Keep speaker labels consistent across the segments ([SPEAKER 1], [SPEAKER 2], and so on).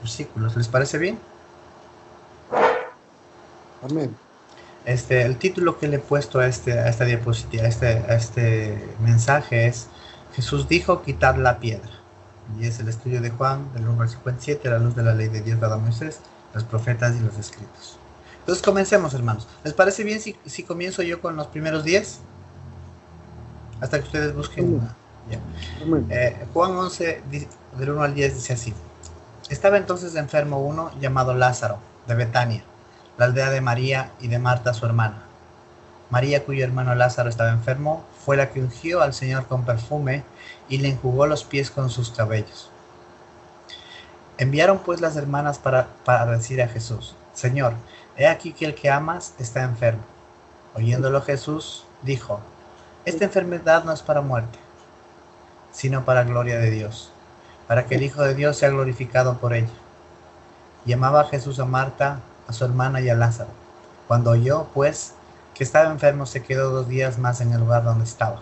[SPEAKER 1] versículos. ¿Les parece bien?
[SPEAKER 2] Amén.
[SPEAKER 1] El título que le he puesto a esta diapositiva, a este mensaje es Jesús dijo, quitad la piedra. Y es el estudio de Juan, del 1 al 57, a la luz de la ley de Dios dada a Moisés, los profetas y los escritos. Entonces comencemos, hermanos. ¿Les parece bien si comienzo yo con los primeros 10? Hasta que ustedes busquen.
[SPEAKER 2] Amén.
[SPEAKER 1] Ya.
[SPEAKER 2] Amén.
[SPEAKER 1] Juan 11, del 1 al 10, dice así. Estaba entonces enfermo uno llamado Lázaro, de Betania, la aldea de María y de Marta su hermana. María, cuyo hermano Lázaro estaba enfermo, fue la que ungió al Señor con perfume y le enjugó los pies con sus cabellos. Enviaron pues las hermanas para decir a Jesús, Señor, he aquí que el que amas está enfermo. Oyéndolo Jesús dijo, esta enfermedad no es para muerte, sino para gloria de Dios, para que el Hijo de Dios sea glorificado por ella. Llamaba Jesús a Marta, a su hermana y a Lázaro. Cuando oyó, pues, que estaba enfermo, se quedó 2 días más en el lugar donde estaba.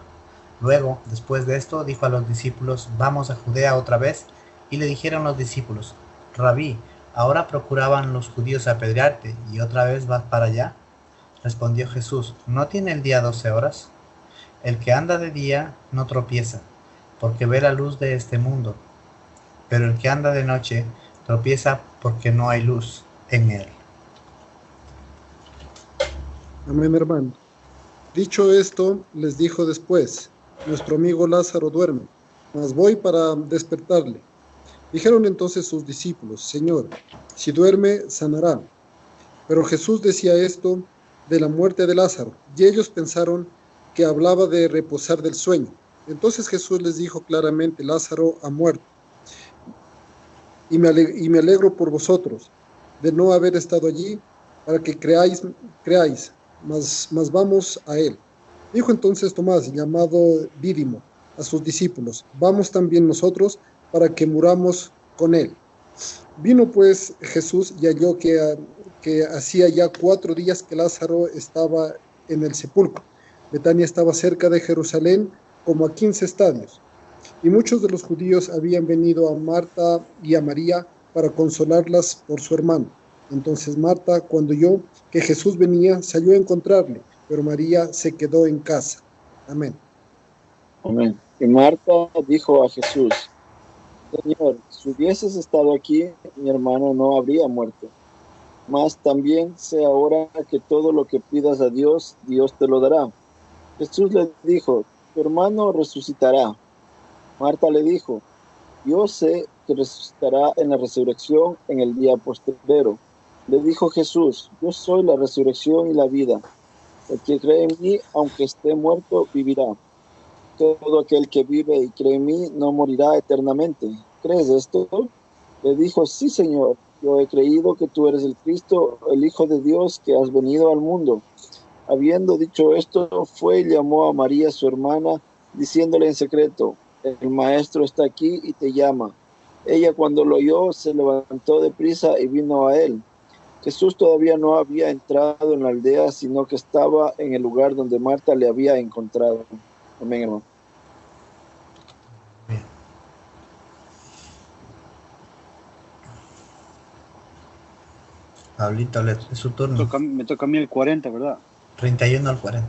[SPEAKER 1] Luego, después de esto, dijo a los discípulos, vamos a Judea otra vez, y le dijeron los discípulos, Rabí, ahora procuraban los judíos apedrearte, ¿y otra vez vas para allá? Respondió Jesús, ¿no tiene el día 12 horas? El que anda de día no tropieza, porque ve la luz de este mundo, pero el que anda de noche tropieza porque no hay luz en él.
[SPEAKER 2] Amén, hermano. Dicho esto, les dijo después, nuestro amigo Lázaro duerme, mas voy para despertarle. Dijeron entonces sus discípulos, Señor, si duerme, sanará. Pero Jesús decía esto de la muerte de Lázaro, y ellos pensaron que hablaba de reposar del sueño. Entonces Jesús les dijo claramente, Lázaro ha muerto, y me alegro por vosotros de no haber estado allí, para que creáis, mas vamos a él. Dijo entonces Tomás, llamado Dídimo, a sus discípulos, vamos también nosotros para que muramos con él. Vino pues Jesús y halló que hacía ya 4 días que Lázaro estaba en el sepulcro. Betania estaba cerca de Jerusalén, como a 15 estadios. Y muchos de los judíos habían venido a Marta y a María para consolarlas por su hermano. Entonces Marta, cuando oyó que Jesús venía, salió a encontrarle, pero María se quedó en casa. Amén.
[SPEAKER 3] Amén. Y Marta dijo a Jesús, Señor, si hubieses estado aquí, mi hermano no habría muerto. Mas también sé ahora que todo lo que pidas a Dios, Dios te lo dará. Jesús le dijo, tu hermano resucitará. Marta le dijo, yo sé que resucitará en la resurrección en el día postrero. Le dijo Jesús, yo soy la resurrección y la vida. El que cree en mí, aunque esté muerto, vivirá. Todo aquel que vive y cree en mí no morirá eternamente. ¿Crees esto? Le dijo, sí, Señor, yo he creído que tú eres el Cristo, el Hijo de Dios, que has venido al mundo. Habiendo dicho esto, fue y llamó a María, su hermana, diciéndole en secreto, el maestro está aquí y te llama. Ella cuando lo oyó, se levantó deprisa y vino a él. Jesús todavía no había entrado en la aldea, sino que estaba en el lugar donde Marta le había encontrado. Amén, hermano.
[SPEAKER 1] Bien. Pablito, es su turno.
[SPEAKER 4] Me toca a mí el 40, ¿verdad?
[SPEAKER 1] 31 al 40.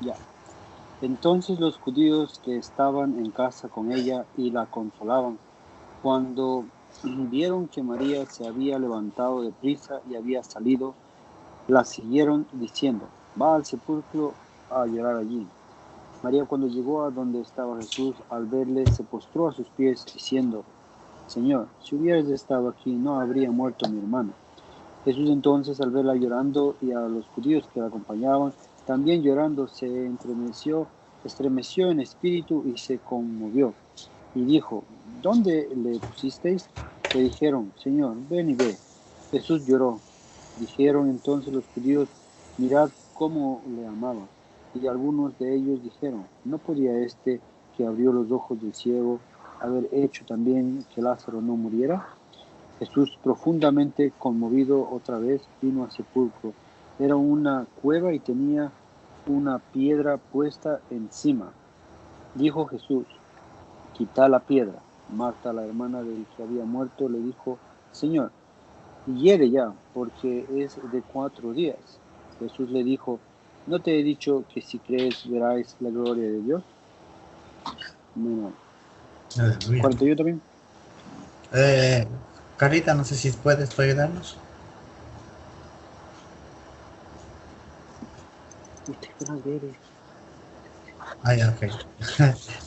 [SPEAKER 4] Ya. Entonces los judíos que estaban en casa con ella y la consolaban, cuando vieron que María se había levantado de prisa y había salido, la siguieron diciendo, va al sepulcro a llorar allí. María cuando llegó a donde estaba Jesús, al verle, se postró a sus pies diciendo, Señor, si hubieras estado aquí, no habría muerto mi hermano. Jesús entonces, al verla llorando y a los judíos que la acompañaban, también llorando, se estremeció en espíritu y se conmovió. Y dijo, ¿dónde le pusisteis? Le dijeron, Señor, ven y ve. Jesús lloró. Dijeron entonces los judíos, mirad cómo le amaba. Y algunos de ellos dijeron, ¿no podía este que abrió los ojos del ciego haber hecho también que Lázaro no muriera? Jesús, profundamente conmovido otra vez, vino al sepulcro. Era una cueva y tenía una piedra puesta encima. Dijo Jesús, quitad la piedra. Marta, la hermana del que había muerto, le dijo: Señor, hiere ya, porque es de 4 días. Jesús le dijo: ¿no te he dicho que si crees verás la gloria de Dios? No.
[SPEAKER 1] Aleluya.
[SPEAKER 4] 41 también.
[SPEAKER 1] Carlita, no sé si puedes tú ayudarnos. Ya, ok.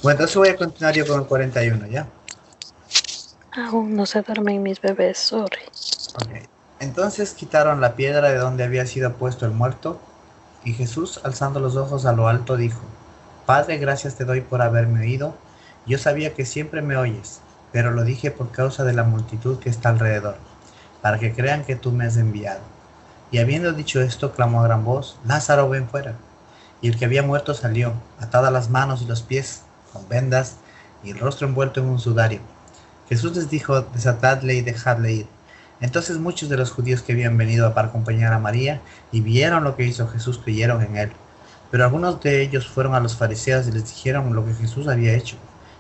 [SPEAKER 1] Bueno, entonces voy a continuar yo con el 41, ¿ya?
[SPEAKER 5] Aún no se duermen mis bebés, sorry.
[SPEAKER 1] Ok. Entonces quitaron la piedra de donde había sido puesto el muerto, y Jesús, alzando los ojos a lo alto, dijo: Padre, gracias te doy por haberme oído. Yo sabía que siempre me oyes, pero lo dije por causa de la multitud que está alrededor, para que crean que tú me has enviado. Y habiendo dicho esto, clamó a gran voz: Lázaro, ven fuera. Y el que había muerto salió, atadas las manos y los pies, con vendas, y el rostro envuelto en un sudario. Jesús les dijo: Desatadle y dejadle ir. Entonces muchos de los judíos que habían venido para acompañar a María y vieron lo que hizo Jesús creyeron en él. Pero algunos de ellos fueron a los fariseos y les dijeron lo que Jesús había hecho.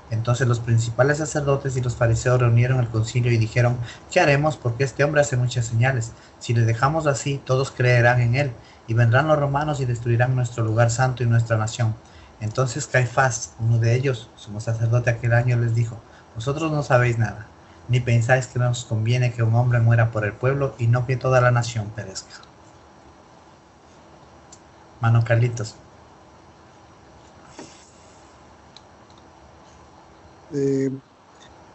[SPEAKER 1] Entonces los principales sacerdotes y los fariseos reunieron el concilio y dijeron: ¿qué haremos? Porque este hombre hace muchas señales. Si le dejamos así, todos creerán en él, y vendrán los romanos y destruirán nuestro lugar santo y nuestra nación. Entonces Caifás, uno de ellos, sumo sacerdote aquel año, les dijo: vosotros no sabéis nada, ni pensáis que nos conviene que un hombre muera por el pueblo y no que toda la nación perezca. Mano Carlitos.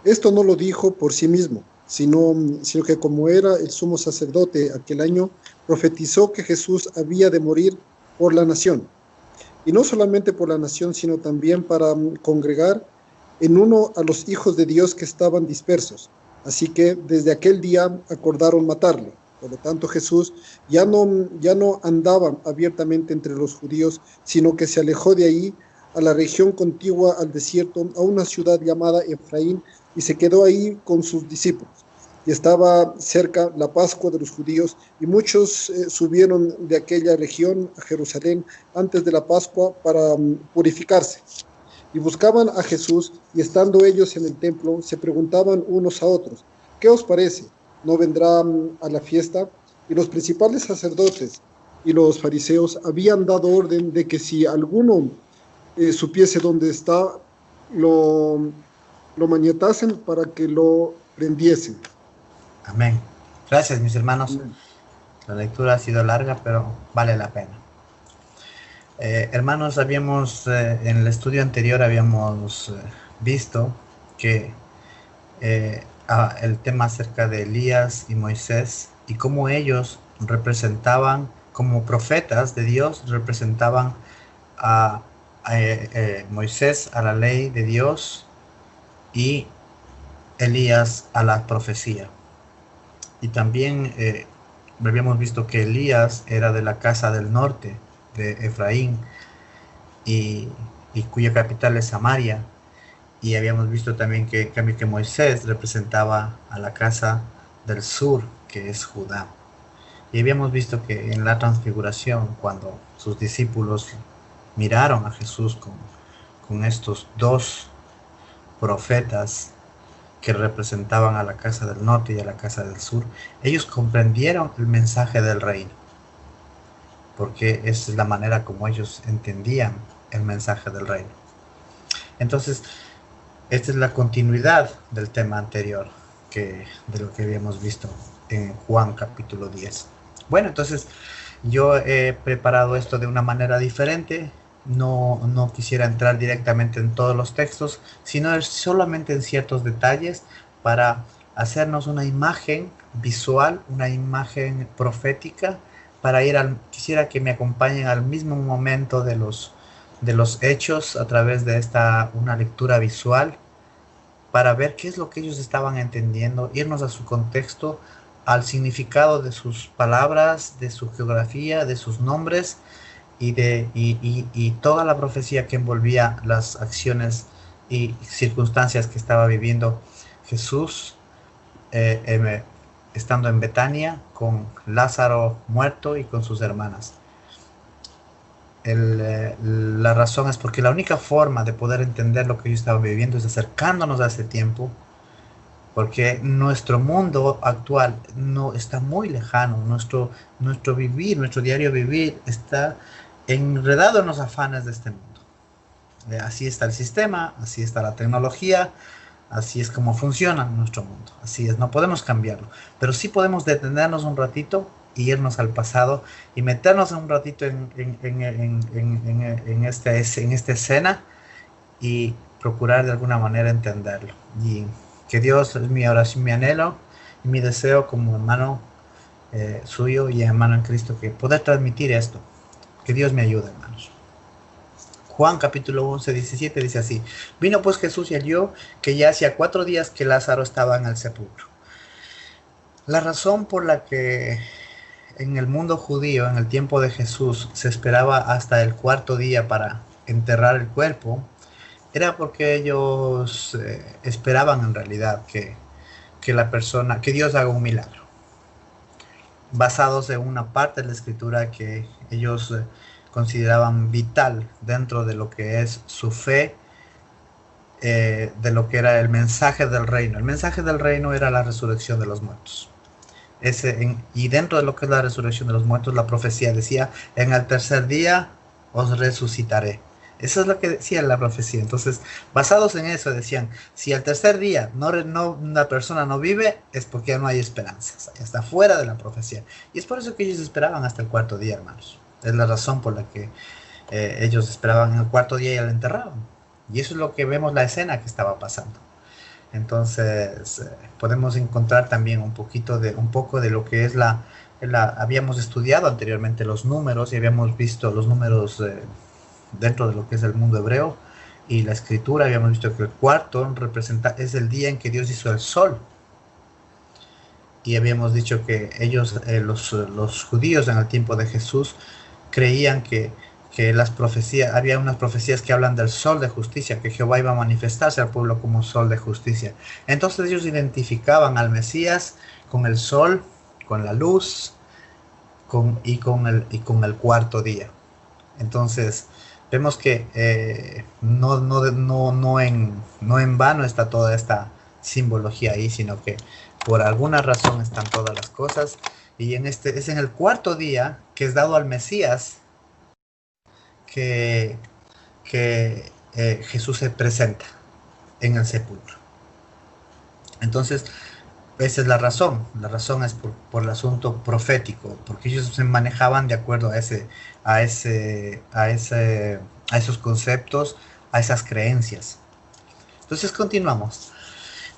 [SPEAKER 2] Esto no lo dijo por sí mismo, sino que como era el sumo sacerdote aquel año, profetizó que Jesús había de morir por la nación. Y no solamente por la nación, sino también para congregar en uno a los hijos de Dios que estaban dispersos. Así que desde aquel día acordaron matarle. Por lo tanto, Jesús ya no andaba abiertamente entre los judíos, sino que se alejó de ahí a la región contigua al desierto, a una ciudad llamada Efraín, y se quedó ahí con sus discípulos. Y estaba cerca la Pascua de los judíos, y muchos subieron de aquella región a Jerusalén antes de la Pascua para purificarse. Y buscaban a Jesús, y estando ellos en el templo, se preguntaban unos a otros: ¿qué os parece? ¿No vendrá a la fiesta? Y los principales sacerdotes y los fariseos habían dado orden de que si alguno supiese dónde está, lo maniatasen para que lo prendiesen.
[SPEAKER 1] Amén. Gracias, mis hermanos.
[SPEAKER 2] Amén.
[SPEAKER 1] La lectura ha sido larga, pero vale la pena. Hermanos, en el estudio anterior habíamos visto que el tema acerca de Elías y Moisés y cómo ellos representaban, como profetas de Dios, representaban a Moisés a la ley de Dios y Elías a la profecía. Y también habíamos visto que Elías era de la casa del norte de Efraín y cuya capital es Samaria. Y habíamos visto también que Moisés representaba a la casa del sur, que es Judá. Y habíamos visto que en la transfiguración, cuando sus discípulos miraron a Jesús con estos dos profetas que representaban a la casa del norte y a la casa del sur, ellos comprendieron el mensaje del reino, porque esa es la manera como ellos entendían el mensaje del reino. Entonces, esta es la continuidad del tema anterior de lo que habíamos visto en Juan capítulo 10. Bueno, entonces yo he preparado esto de una manera diferente. No quisiera entrar directamente en todos los textos, sino solamente en ciertos detalles para hacernos una imagen visual, una imagen profética, para quisiera que me acompañen al mismo momento de los hechos a través de una lectura visual, para ver qué es lo que ellos estaban entendiendo, irnos a su contexto, al significado de sus palabras, de su geografía, de sus nombres, y toda la profecía que envolvía las acciones y circunstancias que estaba viviendo Jesús, estando en Betania con Lázaro muerto y con sus hermanas. la razón es porque la única forma de poder entender lo que ellos estaban viviendo es acercándonos a ese tiempo, porque nuestro mundo actual no está muy lejano, nuestro vivir, nuestro diario vivir está enredado en los afanes de este mundo. Así está el sistema, así está la tecnología, así es como funciona nuestro mundo, así es, no podemos cambiarlo, pero sí podemos detenernos un ratito y irnos al pasado y meternos un ratito en esta escena y procurar de alguna manera entenderlo. Y que Dios es mi oración, mi anhelo y mi deseo como hermano suyo y hermano en Cristo, que poder transmitir esto. Que Dios me ayude, hermanos. Juan capítulo 11, 17 dice así: vino pues Jesús y halló que ya hacía 4 días que Lázaro estaba en el sepulcro. La razón por la que en el mundo judío, en el tiempo de Jesús, se esperaba hasta el 4.º día para enterrar el cuerpo, era porque ellos esperaban en realidad que Dios haga un milagro, basados en una parte de la escritura que ellos consideraban vital dentro de lo que es su fe, de lo que era el mensaje del reino. El mensaje del reino era la resurrección de los muertos. Y dentro de lo que es la resurrección de los muertos, la profecía decía: en el 3.er día os resucitaré. Eso es lo que decía la profecía. Entonces, basados en eso, decían: si el 3.er día una persona no vive, es porque ya no hay esperanzas, ya está fuera de la profecía. Y es por eso que ellos esperaban hasta el 4.º día, hermanos. Es la razón por la que ellos esperaban en el 4.º día y lo enterraban. Y eso es lo que vemos, la escena que estaba pasando. Entonces, podemos encontrar también un poco de lo que es habíamos estudiado anteriormente los números y habíamos visto los números dentro de lo que es el mundo hebreo y la escritura. Habíamos visto que el 4.º es el día en que Dios hizo el sol. Y habíamos dicho que ellos, los judíos en el tiempo de Jesús, creían que las profecías, había unas profecías que hablan del sol de justicia, que Jehová iba a manifestarse al pueblo como sol de justicia. Entonces ellos identificaban al Mesías con el sol, con la luz, con el 4.º día. Entonces vemos que no en vano está toda esta simbología ahí, sino que por alguna razón están todas las cosas. Y es en el 4.º día que es dado al Mesías que Jesús se presenta en el sepulcro. Entonces, esa es la razón. La razón es por el asunto profético, porque ellos se manejaban de acuerdo a esos conceptos, a esas creencias. Entonces, continuamos.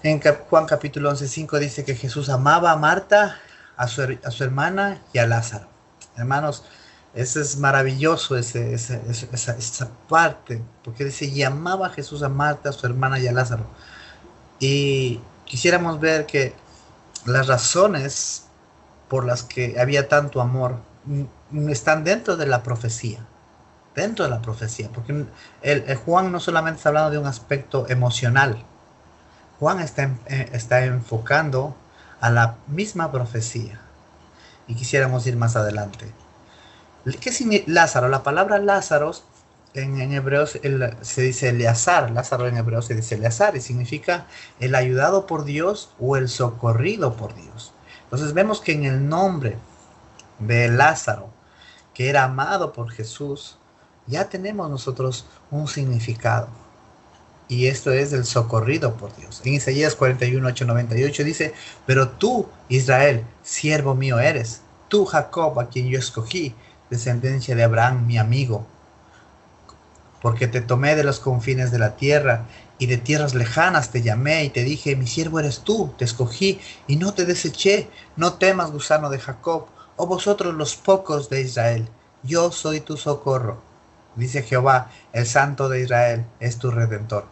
[SPEAKER 1] En Juan capítulo 11:5 dice que Jesús amaba a Marta, a su hermana y a Lázaro. Hermanos, eso es maravilloso, esa parte, porque dice: y amaba a Jesús a Marta, a su hermana y a Lázaro. Y quisiéramos ver que las razones por las que había tanto amor están dentro de la profecía, porque Juan no solamente está hablando de un aspecto emocional. Juan está enfocando a la misma profecía. Y quisiéramos ir más adelante. ¿Qué significa Lázaro? La palabra Lázaro en hebreo se dice Eleazar. Lázaro en hebreo se dice Eleazar y significa el ayudado por Dios o el socorrido por Dios. Entonces vemos que en el nombre de Lázaro, que era amado por Jesús, ya tenemos nosotros un significado. Y esto es el socorrido por Dios. En Isaías 41:8-98 dice: pero tú, Israel, siervo mío eres. Tú, Jacob, a quien yo escogí, descendencia de Abraham, mi amigo. Porque te tomé de los confines de la tierra, y de tierras lejanas te llamé, y te dije: mi siervo eres tú, te escogí, y no te deseché. No temas, gusano de Jacob, o vosotros los pocos de Israel. Yo soy tu socorro. Dice Jehová, el Santo de Israel es tu Redentor.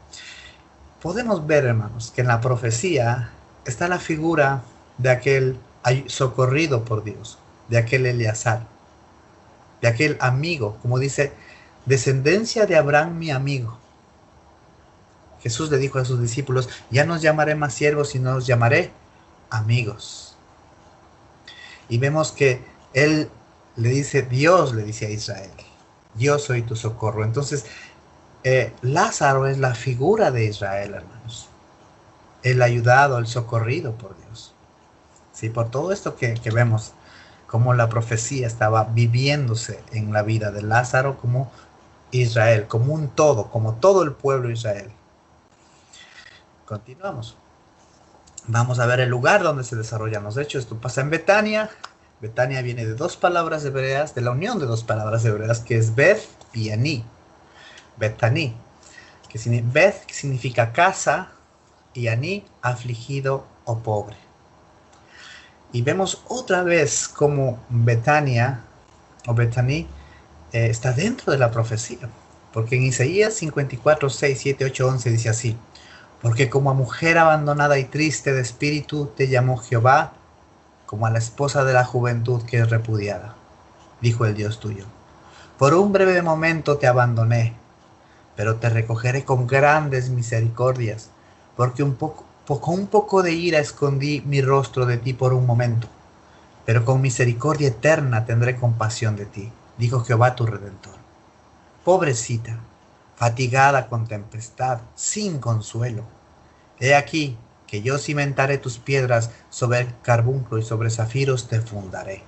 [SPEAKER 1] Podemos ver, hermanos, que en la profecía está la figura de aquel socorrido por Dios, de aquel Eleazar, de aquel amigo, como dice, descendencia de Abraham, mi amigo. Jesús le dijo a sus discípulos: ya no os llamaré más siervos, sino os llamaré amigos. Y vemos que Dios le dice a Israel: yo soy tu socorro. Entonces, Lázaro es la figura de Israel, hermanos. El ayudado, el socorrido por Dios. Sí, por todo esto que vemos, como la profecía estaba viviéndose en la vida de Lázaro como Israel, como un todo, como todo el pueblo de Israel. Continuamos. Vamos a ver el lugar donde se desarrollan los hechos. Esto pasa en Betania. Betania viene de dos palabras hebreas, de la unión de dos palabras hebreas, que es Beth y Ani. Betaní, Beth, que significa casa, y Ani, afligido o pobre. Y vemos otra vez como Betania o Betaní está dentro de la profecía. Porque en Isaías 54, 6, 7, 8, 11 dice así: porque como a mujer abandonada y triste de espíritu te llamó Jehová, como a la esposa de la juventud que es repudiada, dijo el Dios tuyo. Por un breve momento te abandoné, pero te recogeré con grandes misericordias, porque con un poco de ira escondí mi rostro de ti por un momento, pero con misericordia eterna tendré compasión de ti, dijo Jehová tu Redentor. Pobrecita, fatigada con tempestad, sin consuelo. He aquí que yo cimentaré tus piedras sobre el carbunclo y sobre zafiros te fundaré.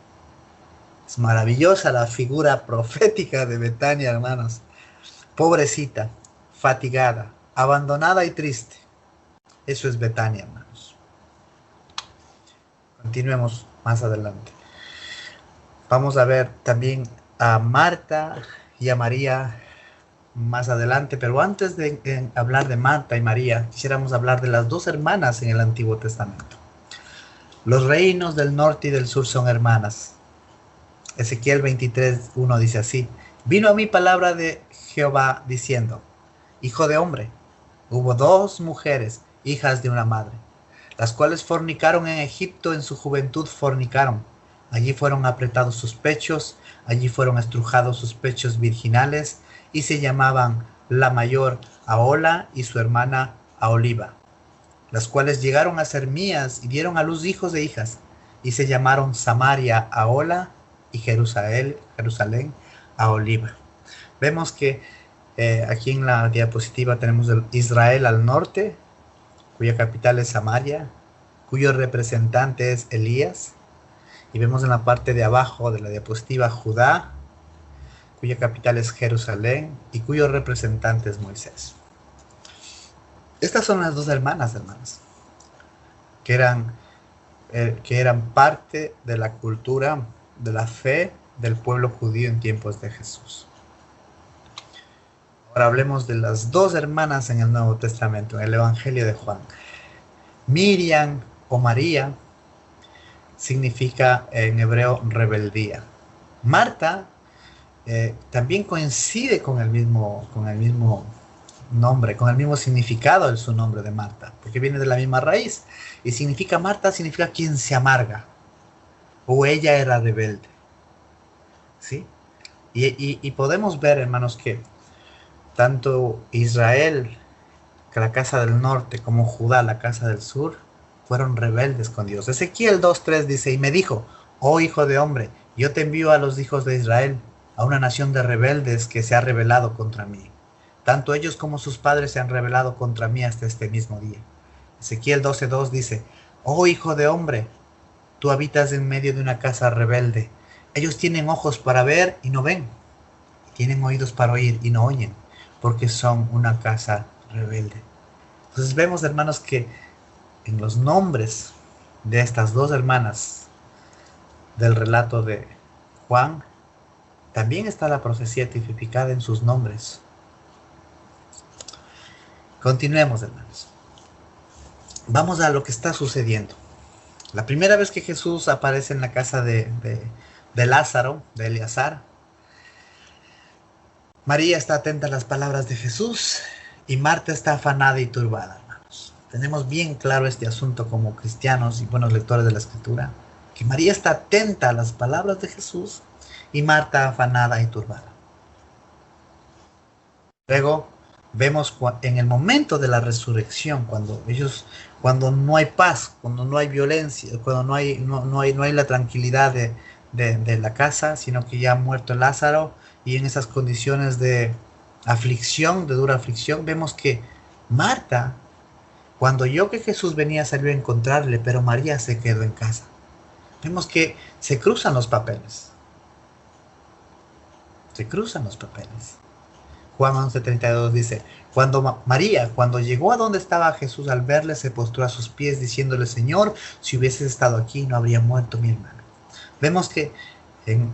[SPEAKER 1] Es maravillosa la figura profética de Betania, hermanos. Pobrecita, fatigada, abandonada y triste. Eso es Betania, hermanos. Continuemos más adelante. Vamos a ver también a Marta y a María más adelante, pero antes de hablar de Marta y María, quisiéramos hablar de las dos hermanas en el Antiguo Testamento. Los reinos del norte y del sur son hermanas. Ezequiel 23:1 dice así: vino a mí palabra de Jehová diciendo: hijo de hombre, hubo dos mujeres, hijas de una madre, las cuales fornicaron en Egipto, en su juventud fornicaron. Allí fueron apretados sus pechos, allí fueron estrujados sus pechos virginales, y se llamaban la mayor Ahola y su hermana Aholiba, las cuales llegaron a ser mías y dieron a luz hijos e hijas, y se llamaron Samaria Ahola y Jerusalén Aholiba. Vemos que aquí en la diapositiva tenemos Israel al norte, cuya capital es Samaria, cuyo representante es Elías, y vemos en la parte de abajo de la diapositiva Judá, cuya capital es Jerusalén y cuyo representante es Moisés. Estas son las dos hermanas, que eran parte de la cultura, de la fe del pueblo judío en tiempos de Jesús. Ahora hablemos de las dos hermanas en el Nuevo Testamento, en el Evangelio de Juan. Miriam o María significa en hebreo rebeldía. Marta también coincide con el mismo nombre, con el mismo significado de su nombre de Marta, porque viene de la misma raíz. Y significa Marta, significa quien se amarga, o ella era rebelde. ¿Sí? Y podemos ver, hermanos, que tanto Israel, que la casa del norte, como Judá, la casa del sur, fueron rebeldes con Dios. Ezequiel 2:3 dice: y me dijo: oh hijo de hombre, yo te envío a los hijos de Israel, a una nación de rebeldes que se ha rebelado contra mí. Tanto ellos como sus padres se han rebelado contra mí hasta este mismo día. Ezequiel 12:2 dice: oh hijo de hombre, tú habitas en medio de una casa rebelde. Ellos tienen ojos para ver y no ven, tienen oídos para oír y no oyen, porque son una casa rebelde. Entonces vemos, hermanos, que en los nombres de estas dos hermanas del relato de Juan, también está la profecía tipificada en sus nombres. Continuemos, hermanos. Vamos a lo que está sucediendo. La primera vez que Jesús aparece en la casa de Lázaro, de Eleazar, María está atenta a las palabras de Jesús y Marta está afanada y turbada, hermanos. Tenemos bien claro este asunto como cristianos y buenos lectores de la Escritura, que María está atenta a las palabras de Jesús y Marta afanada y turbada. Luego vemos en el momento de la resurrección, cuando no hay paz, cuando no hay violencia, cuando no hay la tranquilidad de la casa, sino que ya ha muerto Lázaro y en esas condiciones de aflicción, de dura aflicción, vemos que Marta, cuando oyó que Jesús venía, salió a encontrarle, pero María se quedó en casa. Vemos que se cruzan los papeles. Se cruzan los papeles. Juan 11:32 dice, María, cuando llegó a donde estaba Jesús, al verle, se postró a sus pies, diciéndole, Señor, si hubieses estado aquí, no habría muerto mi hermano. Vemos que en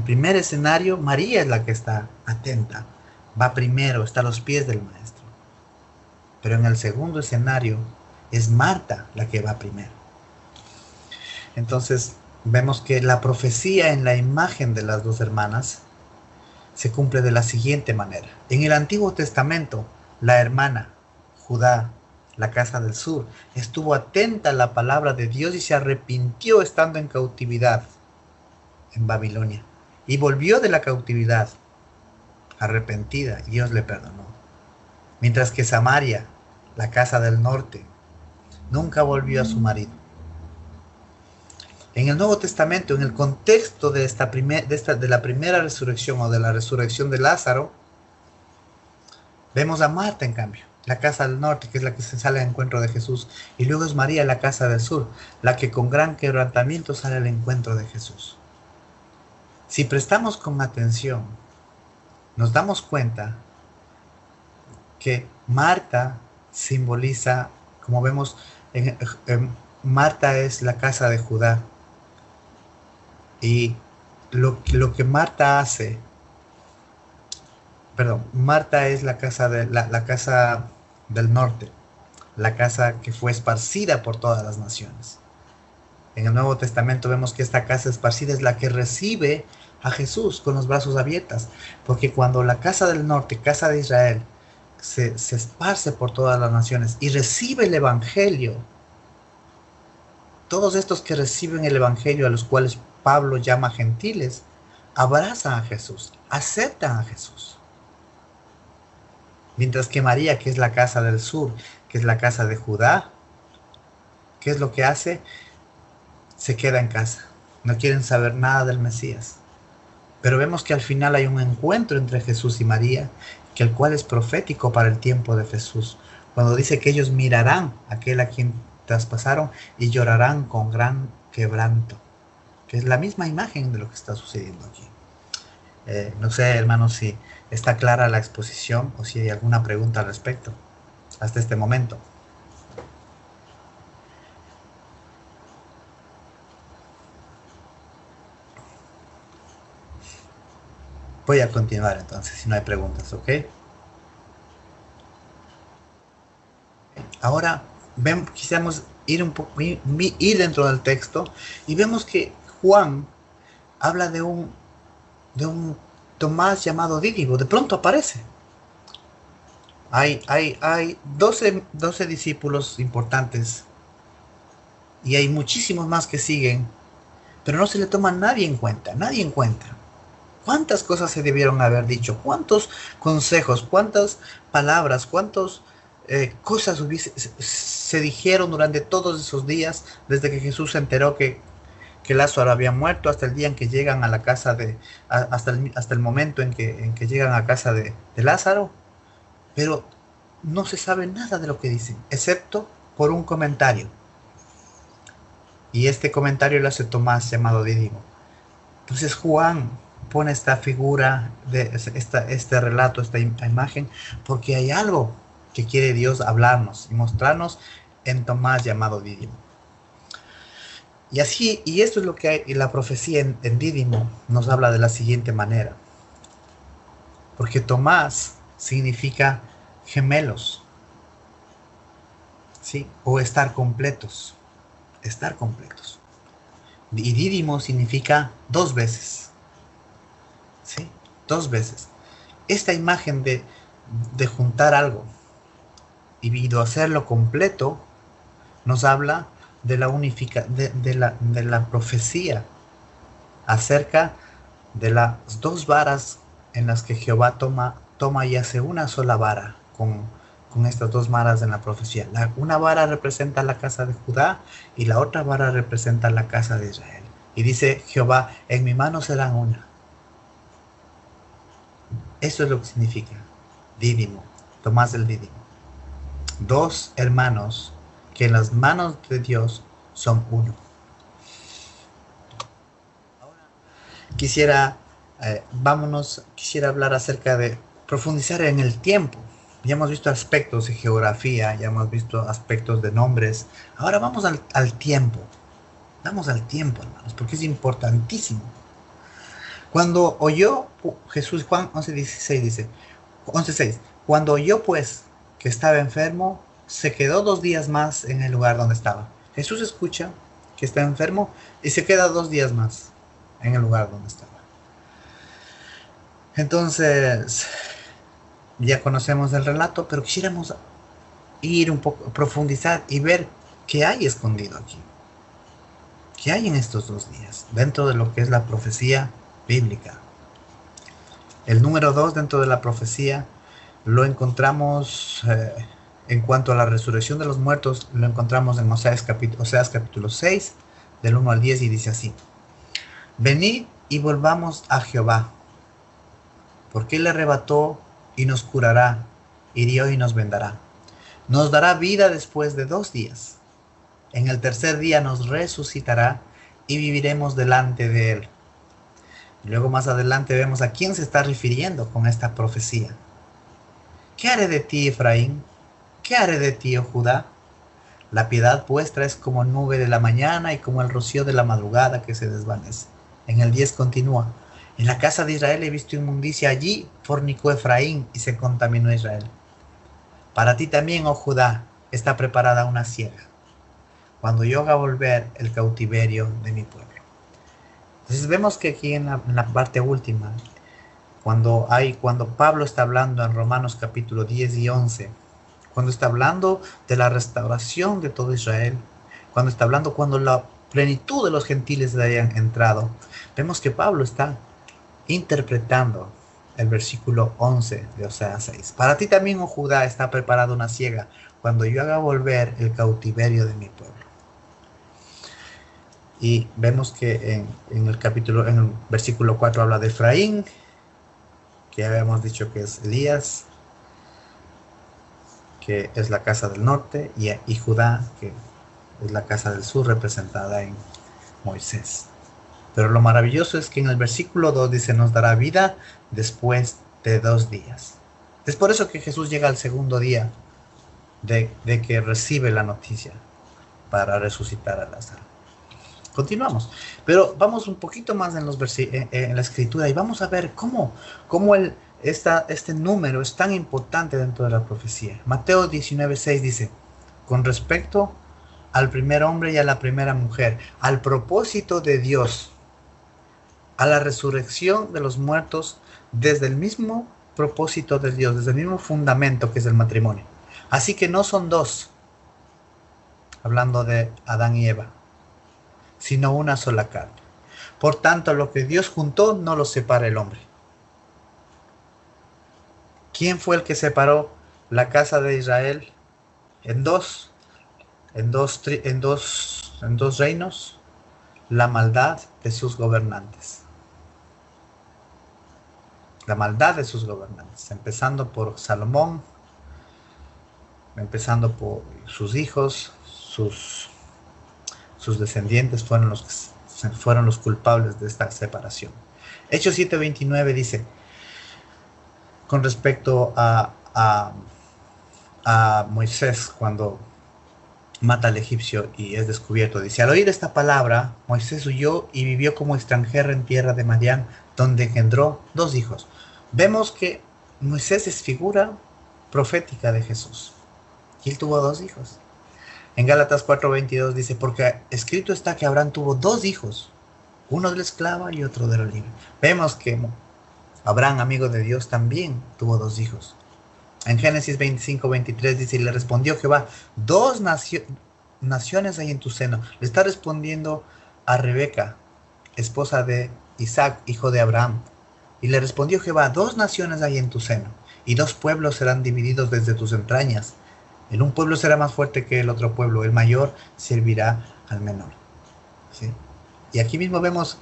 [SPEAKER 1] primer escenario, María es la que está atenta, va primero, está a los pies del Maestro. Pero en el segundo escenario, es Marta la que va primero. Entonces, vemos que la profecía en la imagen de las dos hermanas se cumple de la siguiente manera. En el Antiguo Testamento, la hermana, Judá, la casa del sur, estuvo atenta a la palabra de Dios y se arrepintió estando en cautividad en Babilonia. Y volvió de la cautividad arrepentida y Dios le perdonó. Mientras que Samaria, la casa del norte, nunca volvió a su marido. En el Nuevo Testamento, en el contexto de la primera resurrección o de la resurrección de Lázaro, vemos a Marta, en cambio, la casa del norte, que es la que se sale al encuentro de Jesús, y luego es María, la casa del sur, la que con gran quebrantamiento sale al encuentro de Jesús. Si prestamos con atención, nos damos cuenta que Marta simboliza, como vemos, Marta es la casa de Judá. Y lo que Marta hace, Marta es la casa del norte, la casa que fue esparcida por todas las naciones. En el Nuevo Testamento vemos que esta casa esparcida es la que recibe a Jesús con los brazos abiertos, porque cuando la casa del norte, casa de Israel, se esparce por todas las naciones y recibe el Evangelio, todos estos que reciben el Evangelio, a los cuales Pablo llama gentiles, abrazan a Jesús, aceptan a Jesús. Mientras que María, que es la casa del sur, que es la casa de Judá, ¿qué es lo que hace? Se queda en casa. No quieren saber nada del Mesías. Pero vemos que al final hay un encuentro entre Jesús y María, que el cual es profético para el tiempo de Jesús. Cuando dice que ellos mirarán a aquel a quien traspasaron y llorarán con gran quebranto. Que es la misma imagen de lo que está sucediendo aquí. No sé, hermanos, si está clara la exposición o si hay alguna pregunta al respecto hasta este momento. Voy a continuar entonces, si no hay preguntas, ¿ok? Ahora, quisiéramos ir dentro del texto y vemos que Juan habla de un Tomás llamado Dídimo. De pronto aparece. Hay 12 discípulos importantes y hay muchísimos más que siguen, pero no se le toma nadie en cuenta. ¿Cuántas cosas se debieron haber dicho? ¿Cuántos consejos? ¿Cuántas palabras? ¿Cuántas cosas se dijeron durante todos esos días, desde que Jesús se enteró que Lázaro había muerto hasta el día en que llegan a la casa hasta el momento en que llegan a casa de Lázaro? Pero no se sabe nada de lo que dicen, excepto por un comentario. Y este comentario lo hace Tomás, llamado Dídimo. Entonces Juan pone esta figura, este relato, esta imagen, porque hay algo que quiere Dios hablarnos y mostrarnos en Tomás, llamado Dídimo. Y esto es lo que hay, la profecía en Dídimo nos habla de la siguiente manera. Porque Tomás significa gemelos, ¿sí? O estar completos. Y Dídimo significa dos veces. ¿Sí? Dos veces. Esta imagen de juntar algo y de hacerlo completo nos habla de la profecía acerca de las dos varas en las que Jehová toma y hace una sola vara con estas dos varas en la profecía. Una vara representa la casa de Judá y la otra vara representa la casa de Israel. Y dice Jehová, en mi mano serán una. Eso es lo que significa dídimo, Tomás del Dídimo. Dos hermanos que en las manos de Dios son uno. Ahora quisiera hablar acerca de profundizar en el tiempo. Ya hemos visto aspectos de geografía, ya hemos visto aspectos de nombres. Ahora vamos al tiempo. Vamos al tiempo, hermanos, porque es importantísimo. Cuando oyó Jesús, Juan 11:16 dice, 11:6, cuando oyó pues que estaba enfermo, se quedó 2 días más en el lugar donde estaba. Jesús escucha que está enfermo y se queda 2 días más en el lugar donde estaba. Entonces, ya conocemos el relato, pero quisiéramos ir un poco, profundizar y ver qué hay escondido aquí. ¿Qué hay en estos 2 días? Dentro de lo que es la profecía bíblica. El número 2 dentro de la profecía lo encontramos en cuanto a la resurrección de los muertos, lo encontramos en Oseas capítulo 6, del 1 al 10, y dice así: venid y volvamos a Jehová, porque él arrebató y nos curará, hirió y nos vendará. Nos dará vida después de 2 días. En el tercer día nos resucitará y viviremos delante de él. Y luego más adelante vemos a quién se está refiriendo con esta profecía. ¿Qué haré de ti, Efraín? ¿Qué haré de ti, oh Judá? La piedad vuestra es como nube de la mañana y como el rocío de la madrugada que se desvanece. En el 10 continúa: en la casa de Israel he visto inmundicia, allí fornicó Efraín y se contaminó Israel. Para ti también, oh Judá, está preparada una siega, cuando yo haga volver el cautiverio de mi pueblo. Entonces vemos que aquí en la parte última, cuando Pablo está hablando en Romanos capítulo 10 y 11, cuando está hablando de la restauración de todo Israel, cuando está hablando cuando la plenitud de los gentiles hayan entrado, vemos que Pablo está interpretando el versículo 11 de Oseas 6. Para ti también, oh Judá, está preparada una siega, cuando yo haga volver el cautiverio de mi pueblo. Y vemos que en el versículo 4 habla de Efraín, que habíamos dicho que es Elías, que es la casa del norte, y Judá, que es la casa del sur, representada en Moisés. Pero lo maravilloso es que en el versículo 2 dice, nos dará vida después de 2 días. Es por eso que Jesús llega al segundo día de que recibe la noticia para resucitar a Lázaro. Continuamos, pero vamos un poquito más en la escritura y vamos a ver cómo este número es tan importante dentro de la profecía. Mateo 19:6 dice, con respecto al primer hombre y a la primera mujer, al propósito de Dios, a la resurrección de los muertos, desde el mismo propósito de Dios, desde el mismo fundamento que es el matrimonio. Así que no son 2, hablando de Adán y Eva, sino una sola carne. Por tanto, lo que Dios juntó no lo separa el hombre. ¿Quién fue el que separó la casa de Israel en dos reinos? La maldad de sus gobernantes. La maldad de sus gobernantes, empezando por Salomón, empezando por sus hijos, sus descendientes fueron los culpables de esta separación. Hechos 7:29 dice, con respecto a Moisés, cuando mata al egipcio y es descubierto, dice, al oír esta palabra, Moisés huyó y vivió como extranjero en tierra de Madián, donde engendró 2 hijos. Vemos que Moisés es figura profética de Jesús. Y él tuvo 2 hijos. En Gálatas 4:22 dice, porque escrito está que Abraham tuvo 2 hijos, uno de la esclava y otro de la libre. Vemos que Abraham, amigo de Dios, también tuvo 2 hijos. En Génesis 25:23 dice, y le respondió Jehová, 2 naciones hay en tu seno. Le está respondiendo a Rebeca, esposa de Isaac, hijo de Abraham. Y le respondió Jehová, 2 naciones hay en tu seno, y 2 pueblos serán divididos desde tus entrañas. En un pueblo será más fuerte que el otro pueblo, el mayor servirá al menor. ¿Sí? Y aquí mismo vemos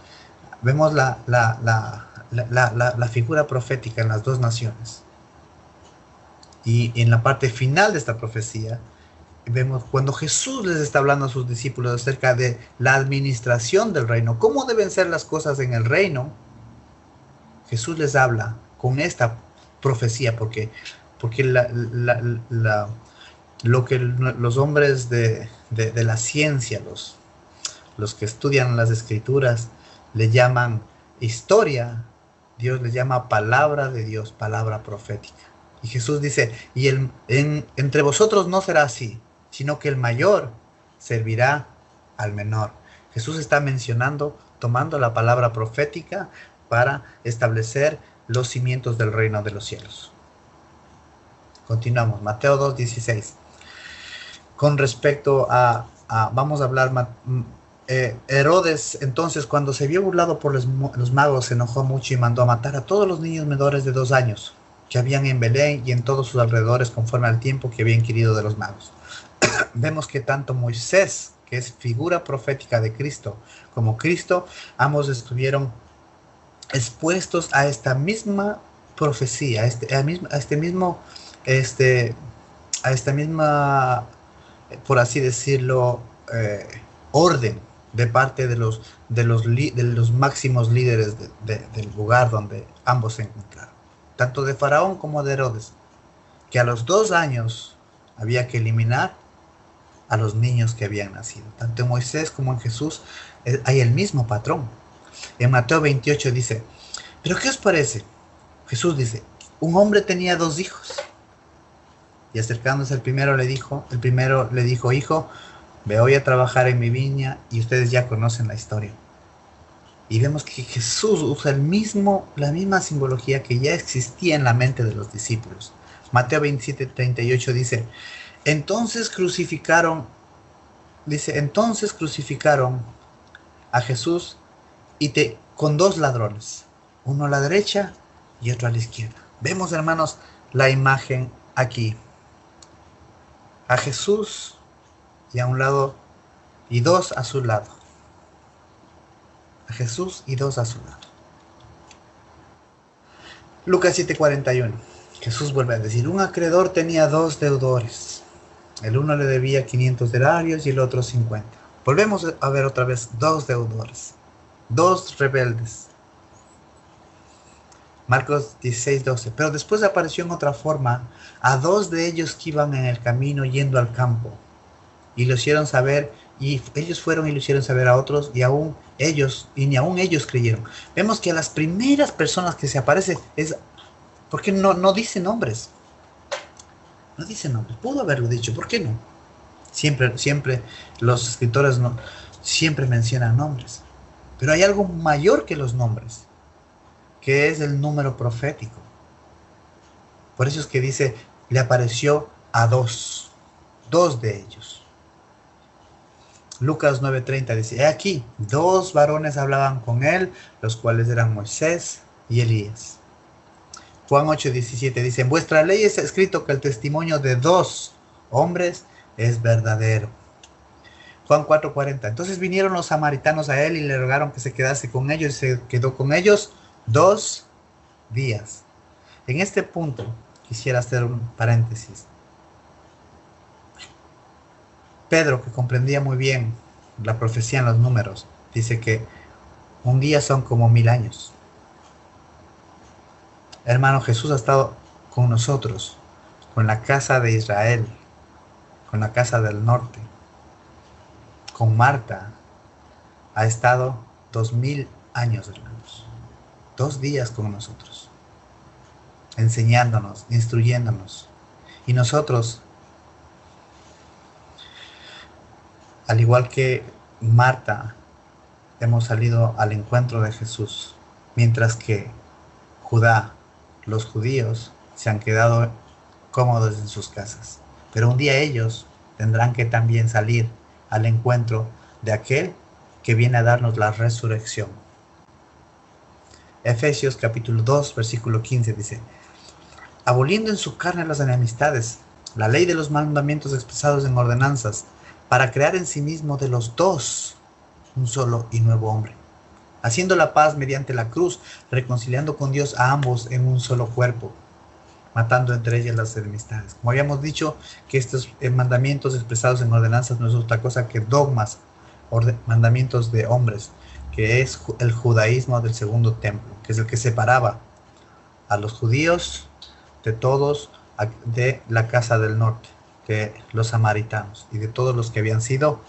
[SPEAKER 1] la figura profética en las dos naciones. Y en la parte final de esta profecía, vemos cuando Jesús les está hablando a sus discípulos acerca de la administración del reino, cómo deben ser las cosas en el reino. Jesús les habla con esta profecía, porque lo que los hombres de la ciencia, los que estudian las escrituras, le llaman historia, Dios le llama palabra de Dios, palabra profética. Y Jesús dice, entre vosotros no será así, sino que el mayor servirá al menor. Jesús está mencionando, tomando la palabra profética para establecer los cimientos del reino de los cielos. Continuamos, Mateo 2:16. Con respecto vamos a hablar, Herodes, entonces, cuando se vio burlado por los magos, se enojó mucho y mandó a matar a todos los niños menores de 2 años que habían en Belén y en todos sus alrededores, conforme al tiempo que había inquirido de los magos. Vemos que tanto Moisés, que es figura profética de Cristo, como Cristo, ambos estuvieron expuestos a esta misma profecía, a esta misma, por así decirlo, orden de parte de los máximos líderes del lugar donde ambos se encontraron, tanto de Faraón como de Herodes, que a los 2 años había que eliminar a los niños que habían nacido. Tanto en Moisés como en Jesús hay el mismo patrón. En Mateo 28 dice, ¿pero qué os parece? Jesús dice, un hombre tenía 2 hijos. Y acercándose el primero le dijo, hijo, ve hoy a trabajar en mi viña, y ustedes ya conocen la historia. Y vemos que Jesús usa la misma simbología que ya existía en la mente de los discípulos. Mateo 27:38 dice, entonces crucificaron a Jesús con 2 ladrones, uno a la derecha y otro a la izquierda. Vemos, hermanos, la imagen aquí. A Jesús y a un lado y 2 a su lado. A Jesús y 2 a su lado. Lucas 7:41. Jesús vuelve a decir, un acreedor tenía 2 deudores. El uno le debía 500 denarios y el otro 50. Volvemos a ver otra vez 2 deudores, 2 rebeldes. Marcos 16:12. Pero después apareció en otra forma a 2 de ellos que iban en el camino yendo al campo. Y lo hicieron saber, y ellos fueron y lo hicieron saber a otros, y ni aún ellos creyeron. Vemos que a las primeras personas que se aparece es, porque no dice nombres. No dice nombres. Pudo haberlo dicho, ¿por qué no? Siempre los escritores siempre mencionan nombres. Pero hay algo mayor que los nombres, que es el número profético. Por eso es que dice, le apareció a 2 de ellos. Lucas 9:30 dice, he aquí, 2 varones hablaban con él, los cuales eran Moisés y Elías. Juan 8:17 dice, en vuestra ley está escrito que el testimonio de 2 hombres es verdadero. Juan 4:40, entonces vinieron los samaritanos a él y le rogaron que se quedase con ellos, y se quedó con ellos 2 días. En este punto quisiera hacer un paréntesis. Pedro, que comprendía muy bien la profecía en los números, dice que un día son como 1000 años. Hermano, Jesús ha estado con nosotros, con la casa de Israel, con la casa del norte, con Marta. Ha estado 2000 años, hermanos. 2 días con nosotros, enseñándonos, instruyéndonos. Y nosotros, al igual que Marta, hemos salido al encuentro de Jesús, mientras que los judíos, se han quedado cómodos en sus casas. Pero un día ellos tendrán que también salir al encuentro de aquel que viene a darnos la resurrección. Efesios capítulo 2, versículo 15 dice, aboliendo en su carne las enemistades, la ley de los mandamientos expresados en ordenanzas, para crear en sí mismo de los dos un solo y nuevo hombre, haciendo la paz mediante la cruz, reconciliando con Dios a ambos en un solo cuerpo, matando entre ellas las enemistades. Como habíamos dicho, que estos mandamientos expresados en ordenanzas no es otra cosa que dogmas, mandamientos de hombres, que es el judaísmo del segundo templo, que es el que separaba a los judíos de todos de la casa del norte, de los samaritanos y de todos los que habían sido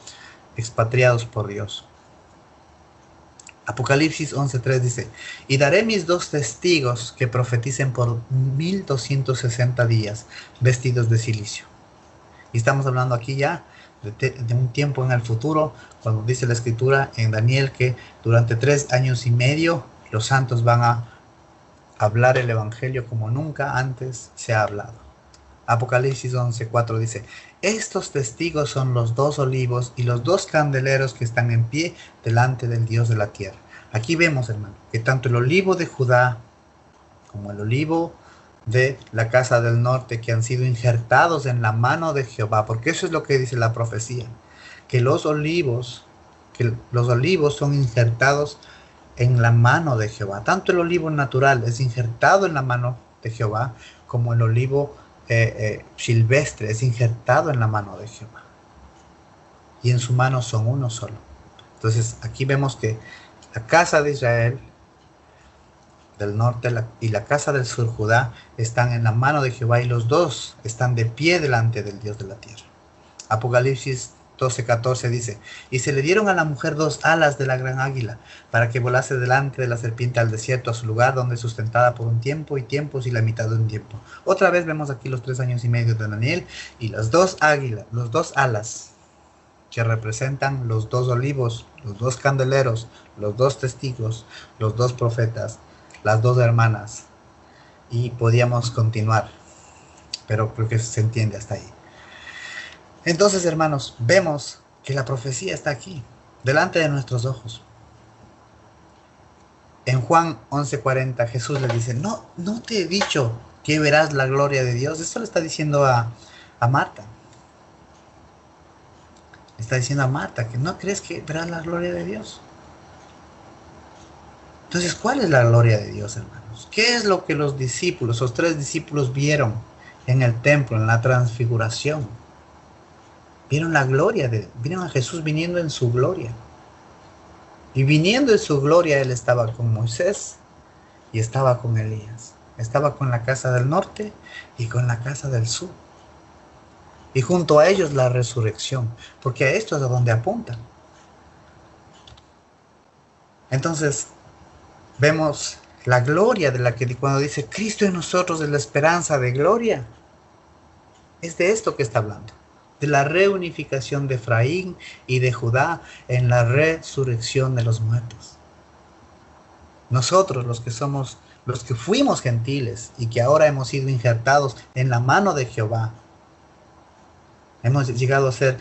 [SPEAKER 1] expatriados por Dios. Apocalipsis 11:3 dice: y daré mis 2 testigos que profeticen por 1260 días, vestidos de silicio. Y estamos hablando aquí ya de un tiempo en el futuro, cuando dice la escritura en Daniel que durante 3 años y medio los santos van a hablar el evangelio como nunca antes se ha hablado. Apocalipsis 11:4 dice: estos testigos son los 2 olivos y los 2 candeleros que están en pie delante del Dios de la tierra. Aquí vemos, hermano, que tanto el olivo de Judá como el olivo de la casa del norte, que han sido injertados en la mano de Jehová, porque eso es lo que dice la profecía, que los olivos son injertados en la mano de Jehová. Tanto el olivo natural es injertado en la mano de Jehová, como el olivo silvestre es injertado en la mano de Jehová, y en su mano son uno solo. Entonces aquí vemos que la casa de Israel del norte y la casa del sur, Judá, están en la mano de Jehová, y los 2 están de pie delante del Dios de la tierra. Apocalipsis 12:14 dice: y se le dieron a la mujer 2 alas de la gran águila, para que volase delante de la serpiente al desierto, a su lugar, donde es sustentada por un tiempo y tiempos y la mitad de un tiempo. Otra vez vemos aquí los 3 años y medio de Daniel, y las 2 águilas, los 2 alas, que representan los 2 olivos, los 2 candeleros, los 2 testigos, los 2 profetas, las 2 hermanas. Y podíamos continuar, pero creo que se entiende hasta ahí. Entonces, hermanos, vemos que la profecía está aquí, delante de nuestros ojos. En Juan 11:40 Jesús le dice: no te he dicho que verás la gloria de Dios. Esto le está diciendo a Marta. Le está diciendo a Marta que no crees que verás la gloria de Dios. Entonces, ¿cuál es la gloria de Dios, hermanos? ¿Qué es lo que los discípulos, los 3 discípulos, vieron en el templo, en la transfiguración? Vieron la gloria, vieron a Jesús viniendo en su gloria. Y viniendo en su gloria, Él estaba con Moisés y estaba con Elías. Estaba con la casa del norte y con la casa del sur. Y junto a ellos la resurrección, porque a esto es a donde apuntan. Entonces, vemos la gloria de la que cuando dice Cristo en nosotros es la esperanza de gloria. Es de esto que está hablando. De la reunificación de Efraín y de Judá en la resurrección de los muertos. Nosotros, los que fuimos gentiles y que ahora hemos sido injertados en la mano de Jehová, hemos llegado a ser,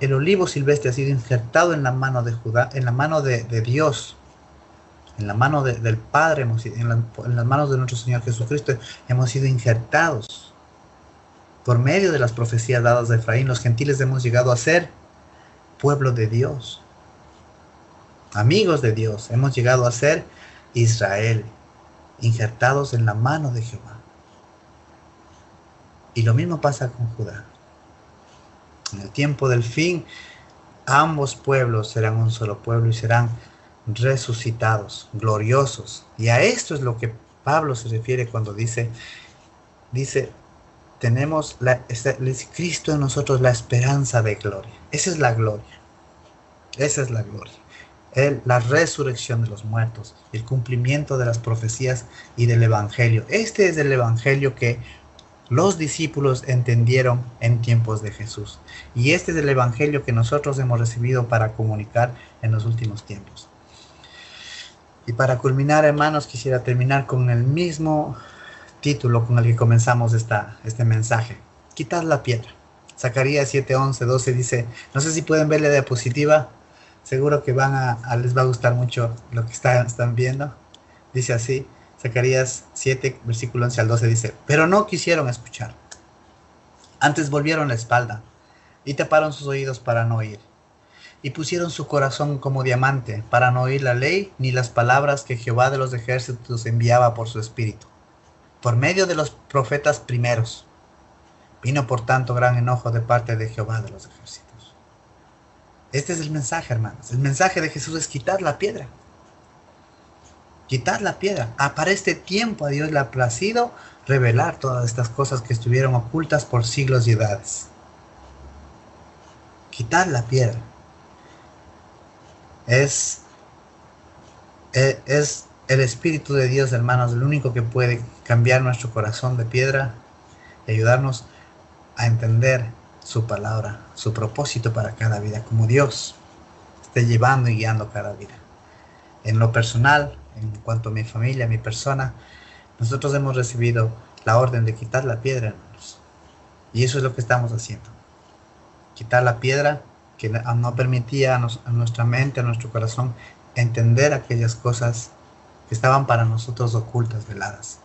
[SPEAKER 1] el olivo silvestre ha sido injertado en la mano de Judá, en la mano de Dios, en la mano del Padre, en las manos de nuestro Señor Jesucristo, hemos sido injertados. Por medio de las profecías dadas de Efraín, los gentiles hemos llegado a ser pueblo de Dios, amigos de Dios. Hemos llegado a ser Israel, injertados en la mano de Jehová. Y lo mismo pasa con Judá. En el tiempo del fin, ambos pueblos serán un solo pueblo y serán resucitados, gloriosos. Y a esto es lo que Pablo se refiere cuando dice, tenemos Cristo en nosotros, la esperanza de gloria. Esa es la gloria. Esa es la gloria. La resurrección de los muertos, el cumplimiento de las profecías y del evangelio. Este es el evangelio que los discípulos entendieron en tiempos de Jesús. Y este es el evangelio que nosotros hemos recibido para comunicar en los últimos tiempos. Y para culminar, hermanos, quisiera terminar con el mismo título con el que comenzamos este mensaje: quitad la piedra. Zacarías 7:11-12 dice, no sé si pueden ver la diapositiva, seguro que les va a gustar mucho lo que están viendo. Dice así, Zacarías 7, versículo 11 al 12 dice, pero no quisieron escuchar, antes volvieron la espalda y taparon sus oídos para no oír. y pusieron su corazón como diamante para no oír la ley ni las palabras que Jehová de los ejércitos enviaba por su espíritu, por medio de los profetas primeros. Vino por tanto gran enojo de parte de Jehová de los ejércitos. Este es el mensaje, hermanos. El mensaje de Jesús es quitar la piedra. Quitar la piedra. Para este tiempo a Dios le ha placido revelar todas estas cosas que estuvieron ocultas por siglos y edades. Quitar la piedra. Es el Espíritu de Dios, hermanos, el único que puede cambiar nuestro corazón de piedra y ayudarnos a entender su palabra, su propósito para cada vida, como Dios esté llevando y guiando cada vida. En lo personal, en cuanto a mi familia, mi persona, nosotros hemos recibido la orden de quitar la piedra, hermanos. Y eso es lo que estamos haciendo. Quitar la piedra que no permitía a nuestra mente, a nuestro corazón, entender aquellas cosas que estaban para nosotros ocultas, veladas.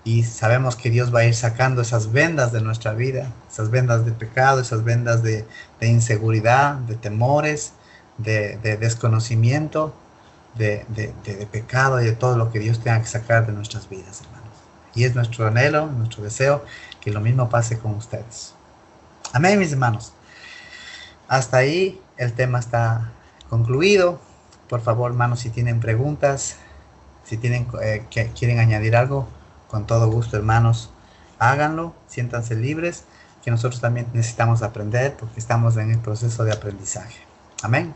[SPEAKER 1] Y sabemos que Dios va a ir sacando esas vendas de nuestra vida, esas vendas de pecado, esas vendas de inseguridad, de temores, de desconocimiento, de pecado y de todo lo que Dios tenga que sacar de nuestras vidas, hermanos. Y es nuestro anhelo, nuestro deseo, que lo mismo pase con ustedes. Amén, mis hermanos. Hasta ahí el tema está concluido. Por favor, hermanos, si tienen preguntas, si tienen que quieren añadir algo, con todo gusto, hermanos, háganlo, siéntanse libres, que nosotros también necesitamos aprender porque estamos en el proceso de aprendizaje. Amén.